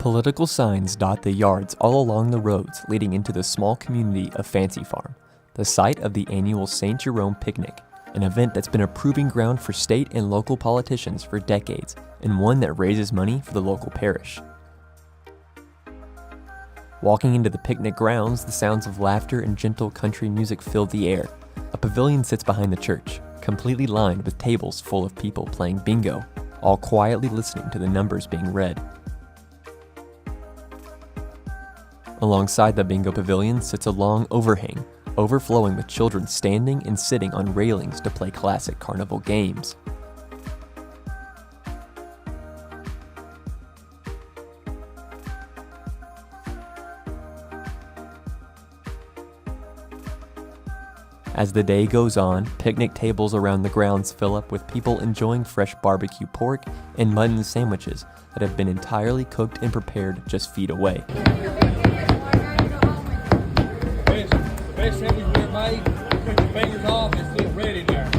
Political signs dot the yards all along the roads leading into the small community of Fancy Farm, the site of the annual St. Jerome Picnic, an event that's been a proving ground for state and local politicians for decades, and one that raises money for the local parish. Walking into the picnic grounds, the sounds of laughter and gentle country music fill the air. A pavilion sits behind the church, completely lined with tables full of people playing bingo, all quietly listening to the numbers being read. Alongside the bingo pavilion sits a long overhang, overflowing with children standing and sitting on railings to play classic carnival games. As the day goes on, picnic tables around the grounds fill up with people enjoying fresh barbecue pork and mutton sandwiches that have been entirely cooked and prepared just feet away. The best sandwich we ever made, took your fingers off, it's still red in there.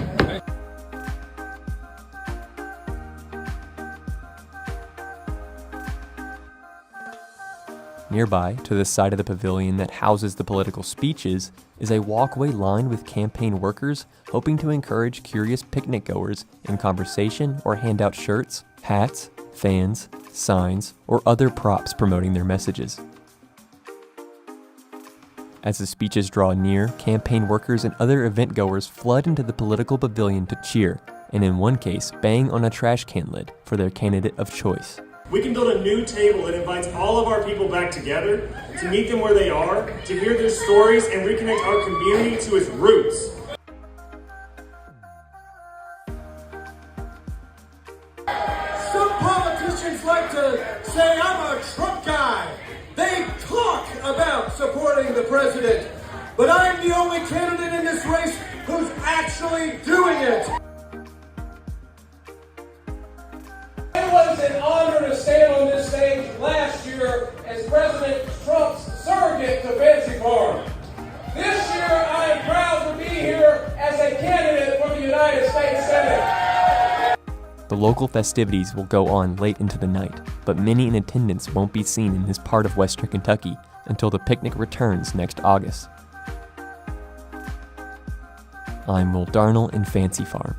Nearby, to the side of the pavilion that houses the political speeches, is a walkway lined with campaign workers hoping to encourage curious picnic goers in conversation or hand out shirts, hats, fans, signs, or other props promoting their messages. As the speeches draw near, campaign workers and other event goers flood into the political pavilion to cheer, and in one case, bang on a trash can lid for their candidate of choice. We can build a new table that invites all of our people back together to meet them where they are, to hear their stories, and reconnect our community to its roots. Some politicians like to say I'm a Trump guy. They talk about supporting the president, but I'm the only candidate in this race who's actually doing it. It was an honor to stand on this stage last year as President Trump's surrogate to Fancy Farm. This year, I am proud to be here as a candidate for the United States Senate. The local festivities will go on late into the night, but many in attendance won't be seen in this part of Western Kentucky until the picnic returns next August. I'm Will Darnall in Fancy Farm.